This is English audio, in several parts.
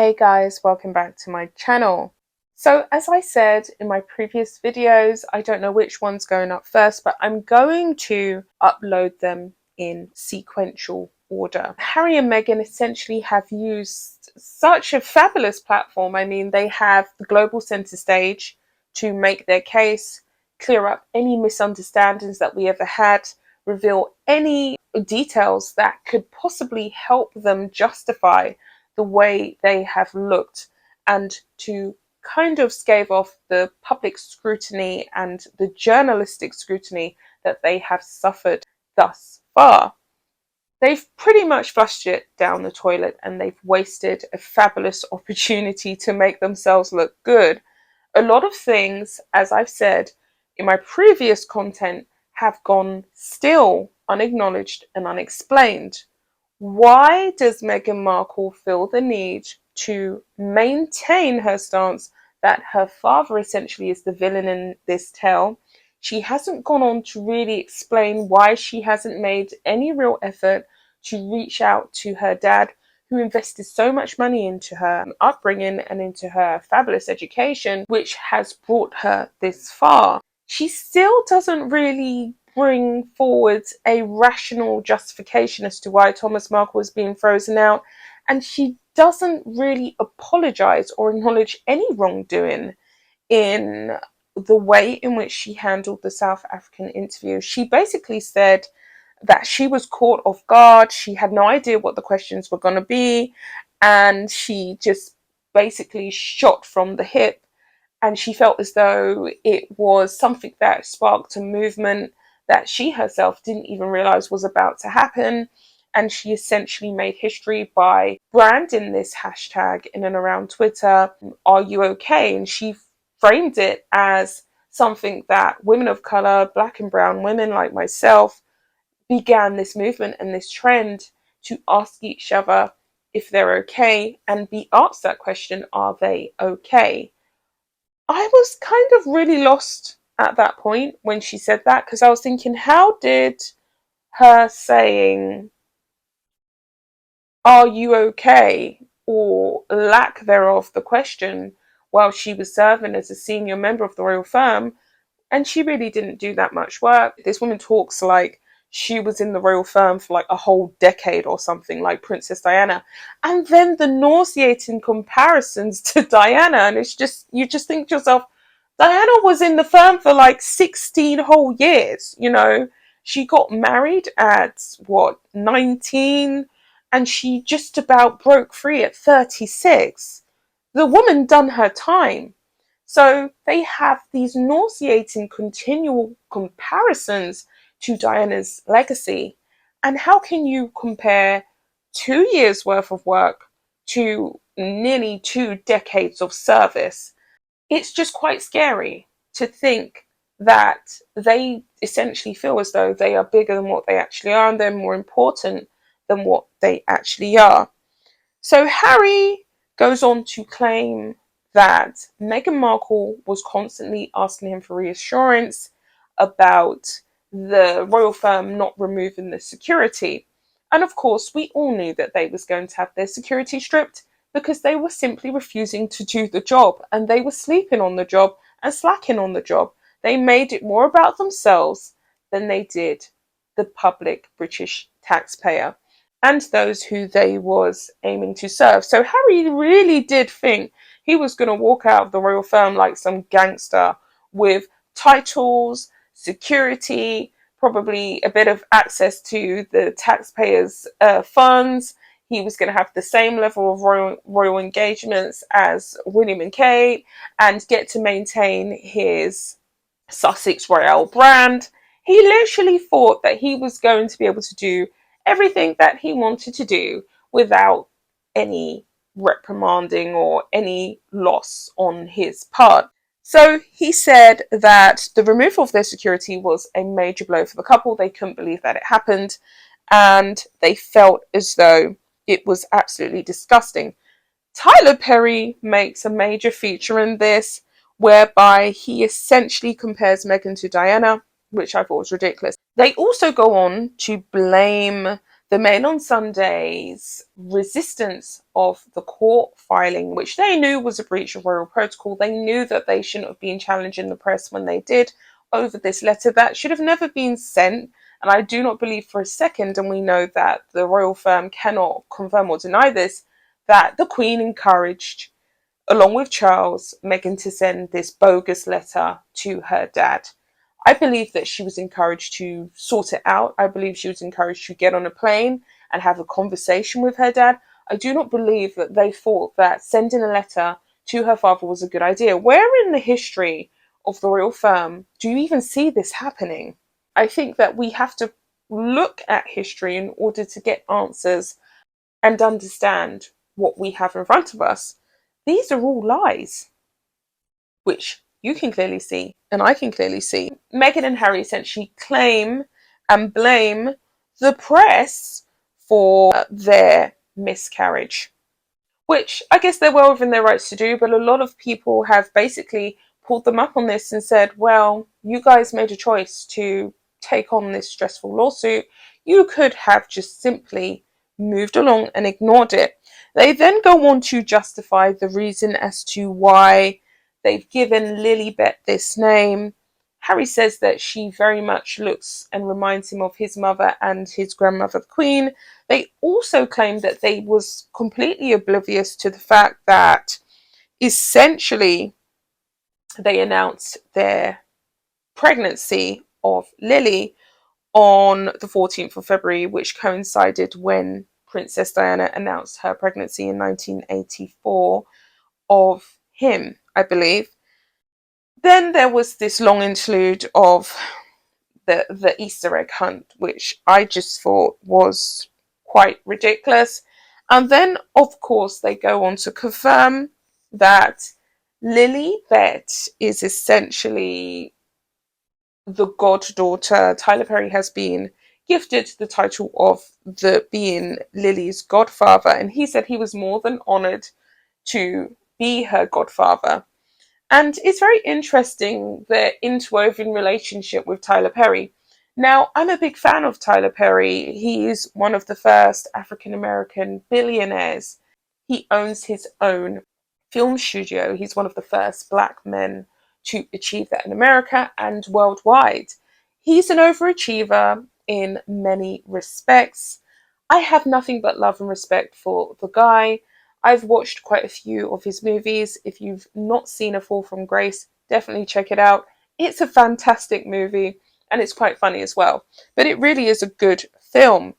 Hey guys, welcome back to my channel. So as I said in my previous videos, I don't know which one's going up first, but I'm going to upload them in sequential order. Harry and Meghan essentially have used such a fabulous platform. I mean, they have the global centre stage to make their case, clear up any misunderstandings that we ever had, reveal any details that could possibly help them justify the way they have looked, and to kind of stave off the public scrutiny and the journalistic scrutiny that they have suffered thus far. They've pretty much flushed it down the toilet and they've wasted a fabulous opportunity to make themselves look good. A lot of things, as I've said in my previous content, have gone still unacknowledged and unexplained. Why does Meghan Markle feel the need to maintain her stance that her father essentially is the villain in this tale? She hasn't gone on to really explain why she hasn't made any real effort to reach out to her dad, who invested so much money into her upbringing and into her fabulous education, which has brought her this far. She still doesn't really bring forward a rational justification as to why Thomas Markle is being frozen out, and she doesn't really apologize or acknowledge any wrongdoing in the way in which she handled the South African interview. She basically said that she was caught off guard, she had no idea what the questions were going to be, and she just basically shot from the hip, and she felt as though it was something that sparked a movement that she herself didn't even realize was about to happen. And she essentially made history by branding this hashtag in and around Twitter, "Are you okay?" And she framed it as something that women of color, black and brown women like myself, began this movement and this trend to ask each other if they're okay and be asked that question, are they okay? I was kind of really lost at that point when she said that, because I was thinking, how did her saying, "Are you okay?" or lack thereof the question, while she was serving as a senior member of the royal firm, and she really didn't do that much work. This woman talks like she was in the royal firm for like a whole decade or something, like Princess Diana. And then the nauseating comparisons to Diana, and it's just, you just think to yourself, Diana was in the firm for like 16 whole years, you know. She got married at what, 19, and she just about broke free at 36. The woman done her time. So they have these nauseating continual comparisons to Diana's legacy. And how can you compare 2 years worth of work to nearly 2 decades of service? It's just quite scary to think that they essentially feel as though they are bigger than what they actually are, and they're more important than what they actually are. So Harry goes on to claim that Meghan Markle was constantly asking him for reassurance about the royal firm not removing the security. And of course, we all knew that they was going to have their security stripped, because they were simply refusing to do the job, and they were sleeping on the job and slacking on the job. They made it more about themselves than they did the public British taxpayer and those who they was aiming to serve. So Harry really did think he was going to walk out of the royal firm like some gangster, with titles, security, probably a bit of access to the taxpayers' funds. He was going to have the same level of royal engagements as William and Kate, and get to maintain his Sussex Royale brand. He literally thought that he was going to be able to do everything that he wanted to do without any reprimanding or any loss on his part. So he said that the removal of their security was a major blow for the couple. They couldn't believe that it happened, and they felt as though it was absolutely disgusting. Tyler Perry makes a major feature in this, whereby he essentially compares Meghan to Diana, which I thought was ridiculous. They also go on to blame the Mail on Sunday's resistance of the court filing, which they knew was a breach of royal protocol. They knew that they shouldn't have been challenging the press when they did over this letter that should have never been sent. And I do not believe for a second, and we know that the royal firm cannot confirm or deny this, that the Queen encouraged, along with Charles, Meghan to send this bogus letter to her dad. I believe that she was encouraged to sort it out. I believe she was encouraged to get on a plane and have a conversation with her dad. I do not believe that they thought that sending a letter to her father was a good idea. Where in the history of the royal firm do you even see this happening? I think that we have to look at history in order to get answers and understand what we have in front of us. These are all lies, which you can clearly see and I can clearly see. Meghan and Harry essentially claim and blame the press for their miscarriage, which I guess they're well within their rights to do, but a lot of people have basically pulled them up on this and said, well, you guys made a choice to take on this stressful lawsuit. You could have just simply moved along and ignored it. They then go on to justify the reason as to why they've given Lilibet this name. Harry says that she very much looks and reminds him of his mother and his grandmother, the Queen. They also claim that they was completely oblivious to the fact that essentially they announced their pregnancy of Lily on the 14th of February, which coincided when Princess Diana announced her pregnancy in 1984 of him, I believe. Then there was this long interlude of the Easter egg hunt, which I just thought was quite ridiculous. And then, of course, they go on to confirm that Lilibet is essentially the goddaughter. Tyler Perry has been gifted the title of being Lily's godfather, and he said he was more than honoured to be her godfather. And it's very interesting, their interwoven relationship with Tyler Perry. Now, I'm a big fan of Tyler Perry. He is one of the first African American billionaires. He owns his own film studio. He's one of the first black men to achieve that in America and worldwide. He's an overachiever in many respects. I have nothing but love and respect for the guy. I've watched quite a few of his movies. If you've not seen A Fall from Grace, definitely check it out. It's a fantastic movie and it's quite funny as well. But it really is a good film.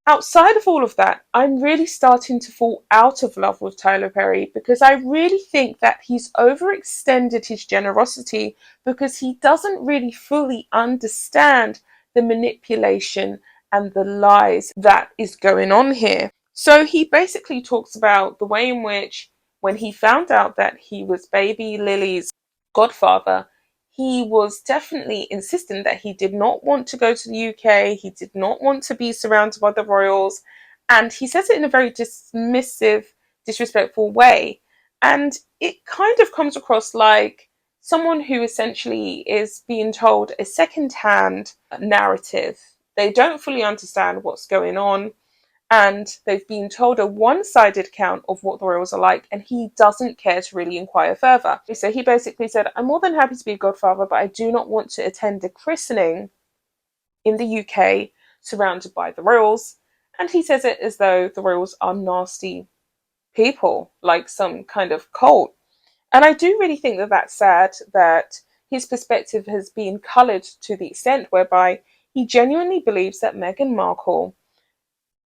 Outside of all of that, I'm really starting to fall out of love with Tyler Perry because I really think that he's overextended his generosity because he doesn't really fully understand the manipulation and the lies that is going on here. So he basically talks about the way in which, when he found out that he was baby Lily's godfather, he was definitely insistent that he did not want to go to the UK, he did not want to be surrounded by the royals, and he says it in a very dismissive, disrespectful way. And it kind of comes across like someone who essentially is being told a second-hand narrative. They don't fully understand what's going on, and they've been told a one-sided account of what the royals are like, and he doesn't care to really inquire further. So he basically said, I'm more than happy to be a godfather, but I do not want to attend a christening in the UK surrounded by the royals. And he says it as though the royals are nasty people, like some kind of cult. And I do really think that that's sad, that his perspective has been coloured to the extent whereby he genuinely believes that Meghan Markle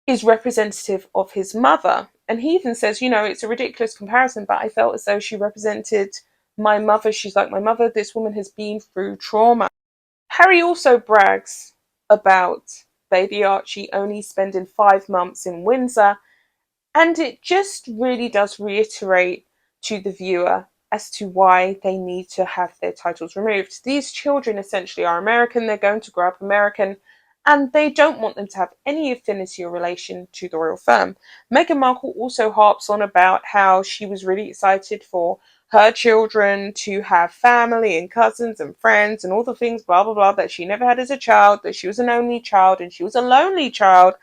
is representative of his mother. And he even says, it's a ridiculous comparison, but I felt as though she represented my mother. She's like my mother. This woman has been through trauma. Harry also brags about baby Archie only spending 5 months in Windsor. And it just really does reiterate to the viewer as to why they need to have their titles removed. These children essentially are American. They're going to grow up American, and they don't want them to have any affinity or relation to the royal firm. Meghan Markle also harps on about how she was really excited for her children to have family and cousins and friends and all the things, blah, blah, blah, that she never had as a child, that she was an only child and she was a lonely child.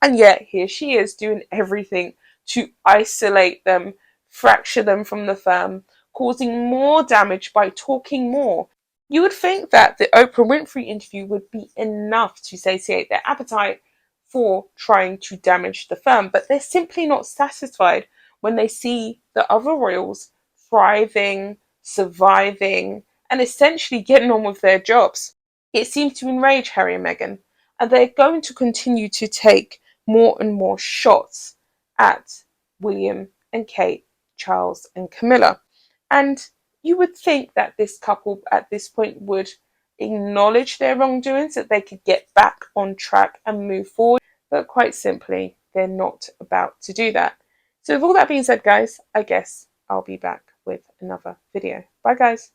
And yet here she is doing everything to isolate them, fracture them from the firm, causing more damage by talking more. You would think that the Oprah Winfrey interview would be enough to satiate their appetite for trying to damage the firm, but they're simply not satisfied when they see the other royals thriving, surviving, and essentially getting on with their jobs. It seems to enrage Harry and Meghan, and they're going to continue to take more and more shots at William and Kate, Charles and Camilla. And you would think that this couple at this point would acknowledge their wrongdoings, that they could get back on track and move forward, but quite simply, they're not about to do that. So with all that being said, guys, I guess I'll be back with another video. Bye, guys.